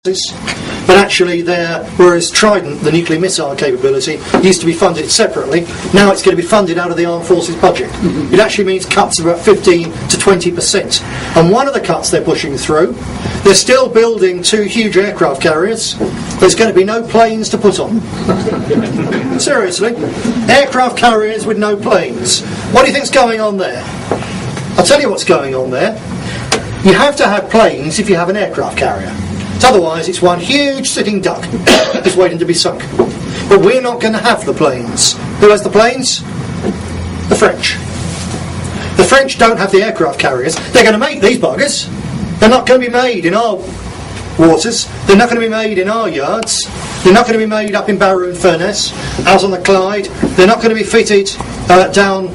but actually whereas Trident, the nuclear missile capability, used to be funded separately, now it's going to be funded out of the Armed Forces budget. It actually means cuts of about 15 to 20%. And one of the cuts they're pushing through, they're still building 2 huge aircraft carriers. There's going to be no planes to put on. Seriously, aircraft carriers with no planes. What do you think's going on there? I'll tell you what's going on there. You have to have planes if you have an aircraft carrier. Otherwise, it's one huge sitting duck just waiting to be sunk. But we're not going to have the planes. Who has the planes? The French. The French don't have the aircraft carriers. They're going to make these buggers. They're not going to be made in our waters. They're not going to be made in our yards. They're not going to be made up in Barrow and Furness, out on the Clyde. They're not going to be fitted down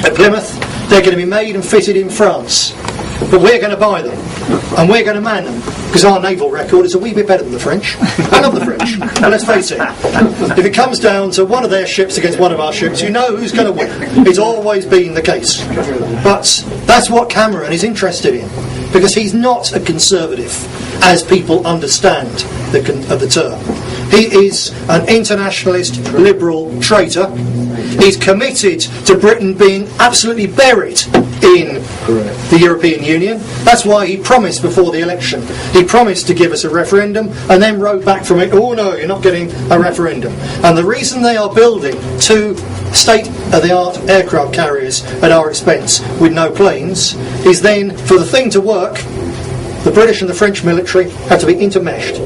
at Plymouth. They're going to be made and fitted in France. But we're going to buy them, and we're going to man them, because our naval record is a wee bit better than the French. I love the French, and let's face it, if it comes down to one of their ships against one of our ships, you know who's going to win. It's always been the case. But that's what Cameron is interested in, because he's not a conservative, as people understand the term. He is an internationalist, liberal traitor. He's committed to Britain being absolutely buried in the European Union. That's why he promised before the election. He promised to give us a referendum and then wrote back from it, oh no, you're not getting a referendum. And the reason they are building 2 state-of-the-art aircraft carriers at our expense with no planes is then, for the thing to work, the British and the French military have to be intermeshed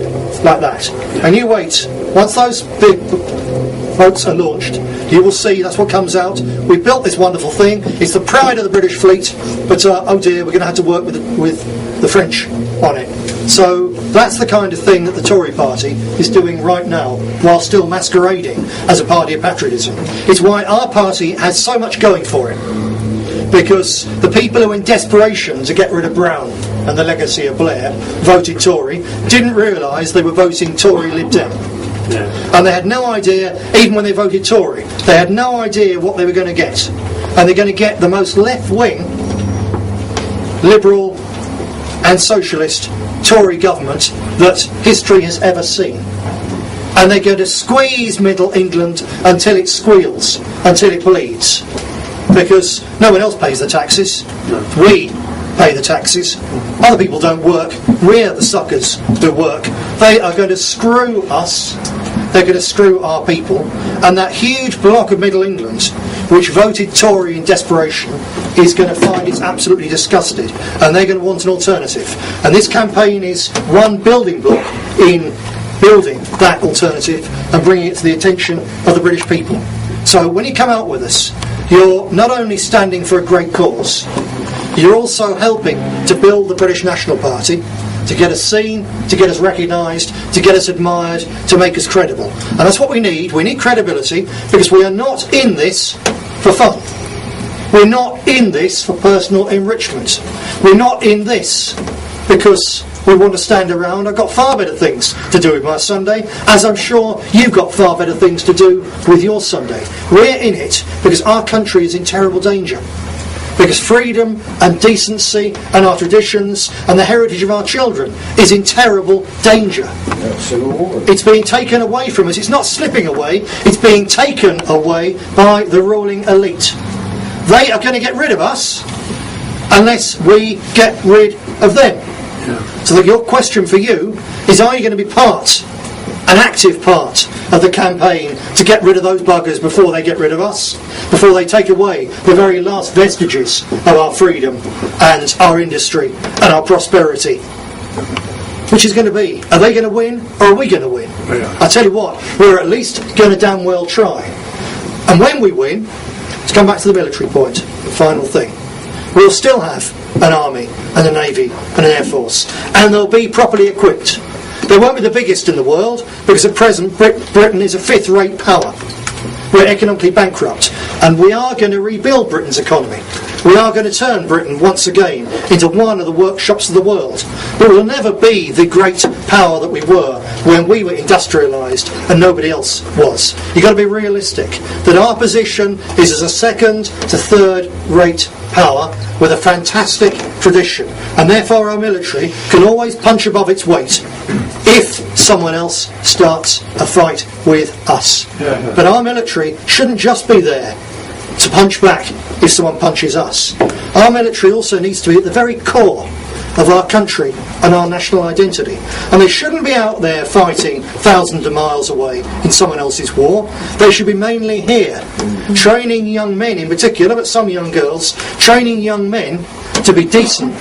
like that. And you wait, once those big boats are launched, you will see that's what comes out. We've built this wonderful thing. It's the pride of the British fleet, but oh dear, we're going to have to work with the French on it. So that's the kind of thing that the Tory party is doing right now, while still masquerading as a party of patriotism. It's why our party has so much going for it, because the people who, in desperation to get rid of Brown and the legacy of Blair, voted Tory, didn't realise they were voting Tory Lib Dem. Yeah. And they had no idea, even when they voted Tory, they had no idea what they were going to get. And they're going to get the most left-wing, liberal and socialist Tory government that history has ever seen. And they're going to squeeze Middle England until it squeals, until it bleeds. Because no one else pays the taxes. We pay the taxes. Other people don't work. We're the suckers who work. They are going to screw us. They're going to screw our people. And that huge block of Middle England, which voted Tory in desperation, is going to find it's absolutely disgusted. And they're going to want an alternative. And this campaign is one building block in building that alternative and bringing it to the attention of the British people. So when you come out with us, you're not only standing for a great cause, you're also helping to build the British National Party, to get us seen, to get us recognised, to get us admired, to make us credible. And that's what we need. We need credibility, because we are not in this for fun. We're not in this for personal enrichment. We're not in this because we want to stand around. I've got far better things to do with my Sunday, as I'm sure you've got far better things to do with your Sunday. We're in it because our country is in terrible danger. Because freedom and decency and our traditions and the heritage of our children is in terrible danger. It's being taken away from us. It's not slipping away. It's being taken away by the ruling elite. They are going to get rid of us unless we get rid of them. Yeah. So your question for you is, are you going to be an active part of the campaign to get rid of those buggers before they get rid of us, before they take away the very last vestiges of our freedom and our industry and our prosperity? Which is going to be, are they going to win or are we going to win? Yeah. I tell you what, we're at least going to damn well try. And when we win, to come back to the military point, the final thing, we'll still have an army and a navy and an air force, and they'll be properly equipped. They won't be the biggest in the world, because at present Britain is a fifth-rate power. We're economically bankrupt, and we are going to rebuild Britain's economy. We are going to turn Britain once again into one of the workshops of the world. But we'll never be the great power that we were when we were industrialised and nobody else was. You've got to be realistic that our position is as a second to third rate power with a fantastic tradition, and therefore our military can always punch above its weight if someone else starts a fight with us. But our military shouldn't just be there to punch back if someone punches us. Our military also needs to be at the very core of our country and our national identity, and they shouldn't be out there fighting thousands of miles away in someone else's war. They should be mainly here, training young men in particular, but some young girls, training young men to be decent,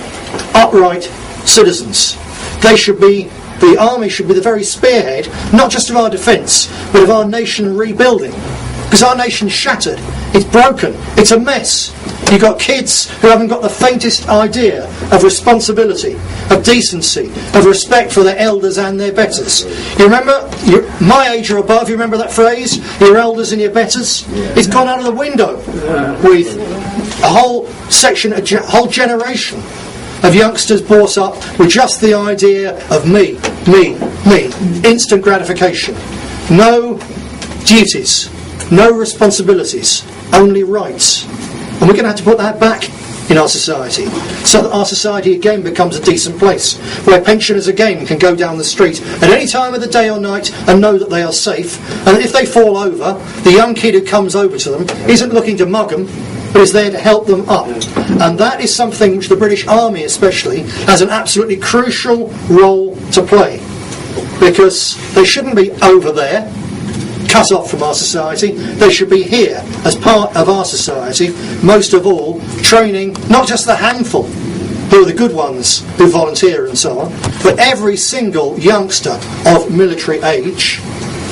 upright citizens. The army should be the very spearhead, not just of our defence, but of our nation rebuilding. Because our nation's shattered, it's broken, it's a mess. You've got kids who haven't got the faintest idea of responsibility, of decency, of respect for their elders and their betters. You remember, my age or above, you remember that phrase? Your elders and your betters? It's gone out of the window with a whole section, a whole generation of youngsters brought up with just the idea of me, instant gratification. No duties, no responsibilities, only rights. And we're going to have to put that back in our society, so that our society again becomes a decent place, where pensioners again can go down the street at any time of the day or night and know that they are safe, and that if they fall over, the young kid who comes over to them isn't looking to mug them, but is there to help them up. And that is something which the British Army especially has an absolutely crucial role to play, because they shouldn't be over there, cut off from our society. They should be here as part of our society, most of all training not just the handful who are the good ones who volunteer and so on, but every single youngster of military age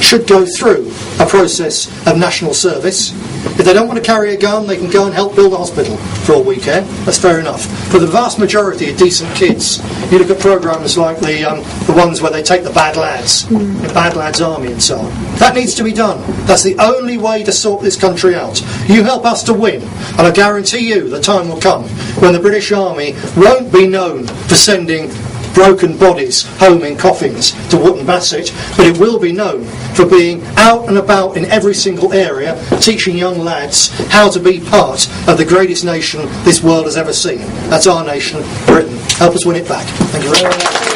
should go through a process of national service. If they don't want to carry a gun, they can go and help build a hospital for a weekend. That's fair enough. For the vast majority of decent kids, you look at programmes like the ones where they take the bad lads, the bad lads army and so on. That needs to be done. That's the only way to sort this country out. You help us to win, and I guarantee you the time will come when the British Army won't be known for sending broken bodies home in coffins to Wootton Bassett, but it will be known for being out and about in every single area, teaching young lads how to be part of the greatest nation this world has ever seen. That's our nation, Britain. Help us win it back. Thank you very much.